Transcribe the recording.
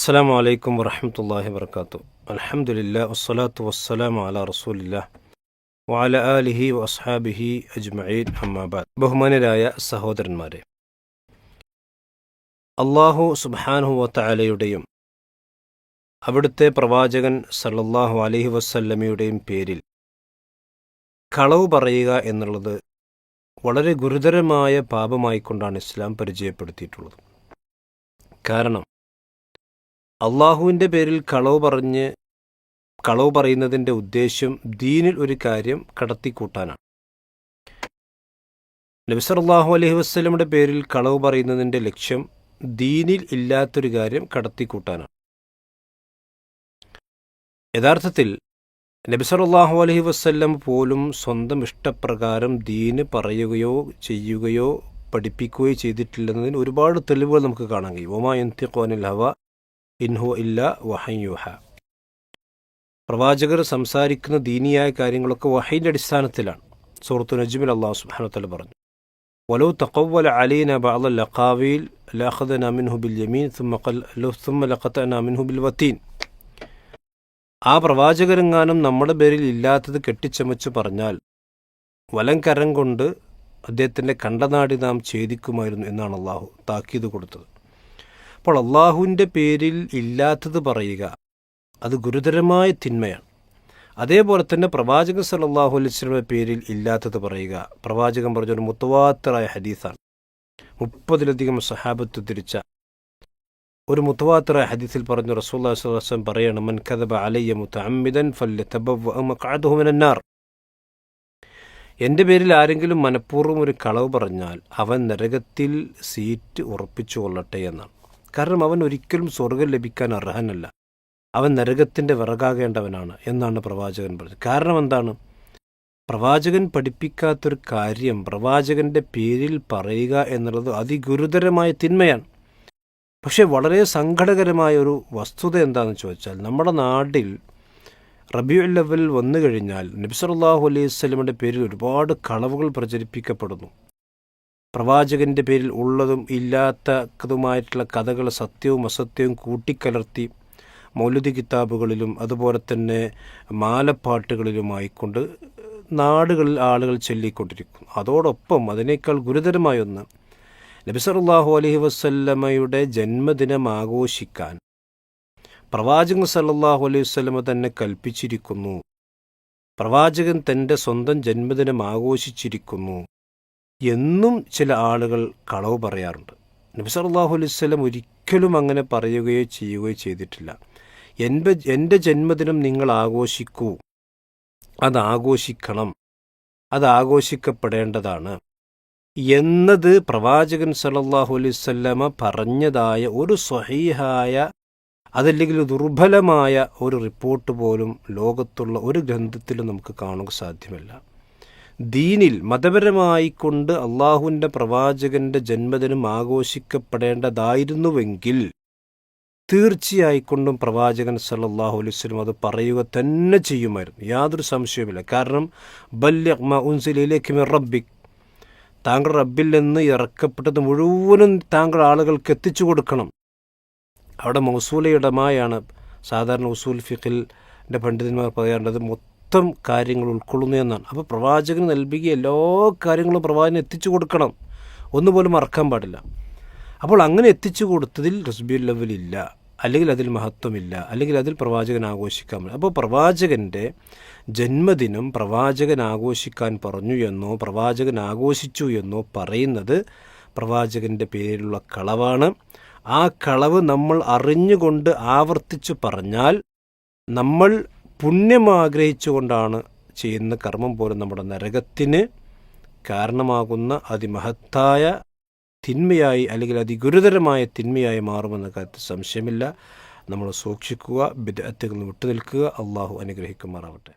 അസ്സലാമു അലൈക്കും വറഹ്മത്തുള്ളാഹി വബറകാതുഹു. അൽഹംദുലില്ലാഹി വസ്സലാത്തു വസ്സലാമു അലാ റസൂലില്ലാഹ് വഅലാ ആലിഹി വഅസ്ഹാബിഹി അജ്മഈൻ, അമ്മാ ബഅദ്. ബഹുമാനരായ സഹോദരന്മാരെ, അല്ലാഹു സുബ്ഹാനഹു വതആലയുടെയും അവിടുത്തെ പ്രവാചകൻ സല്ലല്ലാഹു അലൈഹി വസല്ലമയുടെയും പേരിൽ കളവ് പറയുക എന്നുള്ളത് വളരെ ഗുരുതരമായ പാപമായിക്കൊണ്ടാണ് ഇസ്ലാം പരിചയപ്പെടുത്തിയിട്ടുള്ളത്. കാരണം അള്ളാഹുവിൻ്റെ പേരിൽ കളവ് പറയുന്നതിൻ്റെ ഉദ്ദേശ്യം ദീനിൽ ഒരു കാര്യം കടത്തിക്കൂട്ടാനാണ്. നബി സല്ലല്ലാഹു അലൈഹി വസല്ലമയുടെ പേരിൽ കളവ് പറയുന്നതിൻ്റെ ലക്ഷ്യം ദീനിൽ ഇല്ലാത്തൊരു കാര്യം കടത്തിക്കൂട്ടാനാണ്. യഥാർത്ഥത്തിൽ നബി സല്ലല്ലാഹു അലൈഹി വസല്ലം പോലും സ്വന്തം ഇഷ്ടപ്രകാരം ദീന് പറയുകയോ ചെയ്യുകയോ പഠിപ്പിക്കുകയോ ചെയ്തിട്ടില്ലെന്നതിന് ഒരുപാട് തെളിവുകൾ നമുക്ക് കാണാൻ കഴിയും. വമാ യൻതിഖു അനിൽ ഹവ ഇൻ ഹുവ ഇല്ലാ വഹയ്യുൻ യൂഹാ. പ്രവാചകർ സംസാരിക്കുന്ന ദീനിയായ കാര്യങ്ങളൊക്കെ വഹയിൻ്റെ അടിസ്ഥാനത്തിലാണ്. സൂറത്തു നജ്മിൽ അല്ലാഹു സുബ്ഹാനഹു വതആല പറഞ്ഞു, വലൗ തഖവ്വല അലൈനാ ബഅദൽ ലഖാവീൽ ലഅഖദനാ മിൻഹു ബിൽ യമീൻ സുമ്മ ലഖതനാ മിൻഹു ബിൽ വതീൻ. ആ പ്രവാചകരെങ്ങാനും നമ്മുടെ പേരിൽ ഇല്ലാത്തത് കെട്ടിച്ചമച്ച് പറഞ്ഞാൽ വലം കരം കൊണ്ട് അദ്ദേഹത്തിൻ്റെ കണ്ടനാടി നാം ഛേദിക്കുമായിരുന്നു എന്നാണ് അള്ളാഹു താക്കീത് കൊടുത്തത്. അപ്പോൾ അള്ളാഹുവിൻ്റെ പേരിൽ ഇല്ലാത്തത് പറയുക അത് ഗുരുതരമായ തിന്മയാണ്. അതേപോലെ തന്നെ പ്രവാചകൻ സല്ലല്ലാഹു അലൈഹി വസല്ലമയുടെ പേരിൽ ഇല്ലാത്തത് പറയുക, പ്രവാചകൻ പറഞ്ഞൊരു മുത്തവാത്തിറായ ഹദീസാണ്. 30-ലധികം സഹാബത്ത് ഉദ്ധരിച്ച ഒരു മുത്തവാത്തിറായ ഹദീസിൽ പറഞ്ഞു, റസൂലുള്ളാഹി സ്വല്ലല്ലാഹു അലൈഹി വസല്ലം പറയാണ്, മൻ കദബ അലയ്യ മുതഅമ്മിദൻ ഫല്യതബവ്വഅ മഖ്അദഹു മിനന്നാർ. എൻ്റെ പേരിൽ ആരെങ്കിലും മനഃപൂർവ്വം ഒരു കളവ് പറഞ്ഞാൽ അവൻ നരകത്തിൽ സീറ്റ് ഉറപ്പിച്ചു കൊള്ളട്ടെ എന്നാണ്. കാരണം അവൻ ഒരിക്കലും സ്വർഗ്ഗം ലഭിക്കാൻ അർഹനല്ല, അവൻ നരകത്തിൻ്റെ വിറകാകേണ്ടവനാണ് എന്നാണ് പ്രവാചകൻ പറഞ്ഞത്. കാരണം എന്താണ്? പ്രവാചകൻ പഠിപ്പിക്കാത്തൊരു കാര്യം പ്രവാചകൻ്റെ പേരിൽ പറയുക എന്നുള്ളത് അതിഗുരുതരമായ തിന്മയാണ്. പക്ഷേ വളരെ സങ്കടകരമായ ഒരു വസ്തുത എന്താണെന്ന് ചോദിച്ചാൽ, നമ്മുടെ നാട്ടിൽ റബീഉൽ അവ്വൽ വന്നു കഴിഞ്ഞാൽ നബി സല്ലല്ലാഹു അലൈഹി വസല്ലമയുടെ പേരിൽ ഒരുപാട് കളവുകൾ പ്രചരിപ്പിക്കപ്പെടുന്നു. പ്രവാചകൻ്റെ പേരിൽ ഉള്ളതും ഇല്ലാത്തതുമായിട്ടുള്ള കഥകൾ സത്യവും അസത്യവും കൂട്ടിക്കലർത്തി മൗലിദ് കിതാബുകളിലും അതുപോലെ തന്നെ മാലപ്പാട്ടുകളിലുമായിക്കൊണ്ട് നാടുകളിൽ ആളുകൾ ചൊല്ലിക്കൊണ്ടിരിക്കുന്നു. അതോടൊപ്പം അതിനേക്കാൾ ഗുരുതരമായ ഒന്ന്, നബി സല്ലല്ലാഹു അലൈഹി വസല്ലമയുടെ ജന്മദിനം ആഘോഷിക്കാൻ പ്രവാചകൻ സല്ലല്ലാഹു അലൈഹി വസല്ലമ തന്നെ കൽപ്പിച്ചിരിക്കുന്നു. പ്രവാചകൻ തൻ്റെ സ്വന്തം ജന്മദിനം ആഘോഷിച്ചിരിക്കുന്നു എന്നും ചില ആളുകൾ കളവ് പറയാറുണ്ട്. നബി സല്ലല്ലാഹു അലൈഹി വസല്ലം ഒരിക്കലും അങ്ങനെ പറയുകയോ ചെയ്യുകയോ ചെയ്തിട്ടില്ല. എൻ്റെ ജന്മദിനം നിങ്ങൾ ആഘോഷിക്കൂ, അതാഘോഷിക്കണം, അതാഘോഷിക്കപ്പെടേണ്ടതാണ് എന്നത് പ്രവാചകൻ സല്ലല്ലാഹു അലൈഹി വസല്ലമ പറഞ്ഞതായ ഒരു സ്വഹീഹായ അതല്ലെങ്കിൽ ദുർബലമായ ഒരു റിപ്പോർട്ട് പോലും ലോകത്തുള്ള ഒരു ഗ്രന്ഥത്തിലും നമുക്ക് കാണുക സാധ്യമല്ല. ദീനിൽ മതപരമായിക്കൊണ്ട് അള്ളാഹുവിൻ്റെ പ്രവാചകൻ്റെ ജന്മദിനം ആഘോഷിക്കപ്പെടേണ്ടതായിരുന്നുവെങ്കിൽ തീർച്ചയായിക്കൊണ്ടും പ്രവാചകൻ സല്ലല്ലാഹു അലൈഹി വസല്ലം അത് പറയുക തന്നെ ചെയ്യുമായിരുന്നു, യാതൊരു സംശയവുമില്ല. കാരണം ബല്ലിഗ് മാ ഉൻസില ഇലൈക മിർ റബ്ബിക്, താങ്കൾ റബ്ബിൽ നിന്ന് ഇറക്കപ്പെട്ടത് മുഴുവനും താങ്കൾ ആളുകൾക്ക് എത്തിച്ചു കൊടുക്കണം. അവിടെ മൗസൂലയുടമായാണ് സാധാരണ ഉസൂൽ ഫിഖിൻ്റെ പണ്ഡിതന്മാർ പറയാറുള്ളത് മൊത്തം കാര്യങ്ങൾ ഉൾക്കൊള്ളുന്നു എന്നാണ്. അപ്പോൾ പ്രവാചകന് നൽകിയ എല്ലാ കാര്യങ്ങളും പ്രവാചകന് എത്തിച്ചു കൊടുക്കണം, ഒന്നുപോലും മറക്കാൻ പാടില്ല. അപ്പോൾ അങ്ങനെ എത്തിച്ചു കൊടുത്തതിൽ റബീഉൽ അവ്വൽ ഇല്ല, അല്ലെങ്കിൽ അതിൽ മഹത്വമില്ല, അല്ലെങ്കിൽ അതിൽ പ്രവാചകൻ ആഘോഷിക്കാൻ പറ്റില്ല. അപ്പോൾ പ്രവാചകൻ്റെ ജന്മദിനം പ്രവാചകൻ ആഘോഷിക്കാൻ പറഞ്ഞു എന്നോ പ്രവാചകൻ ആഘോഷിച്ചു എന്നോ പറയുന്നത് പ്രവാചകൻ്റെ പേരിലുള്ള കളവാണ്. ആ കളവ് നമ്മൾ അറിഞ്ഞുകൊണ്ട് ആവർത്തിച്ചു പറഞ്ഞാൽ നമ്മൾ പുണ്യം ആഗ്രഹിച്ചുകൊണ്ടാണ് ചെയ്യുന്ന കർമ്മം പോലും നമ്മുടെ നരകത്തിന് കാരണമാകുന്ന അതിമഹത്തായ തിന്മയായി അല്ലെങ്കിൽ അതിഗുരുതരമായ തിന്മയായി മാറുമെന്ന കാര്യത്തിൽ സംശയമില്ല. നമ്മൾ സൂക്ഷിക്കുക, ബിദ്അത്തുകളിൽ നിന്ന് വിട്ടുനിൽക്കുക. അള്ളാഹു അനുഗ്രഹിക്കുമാറാവട്ടെ.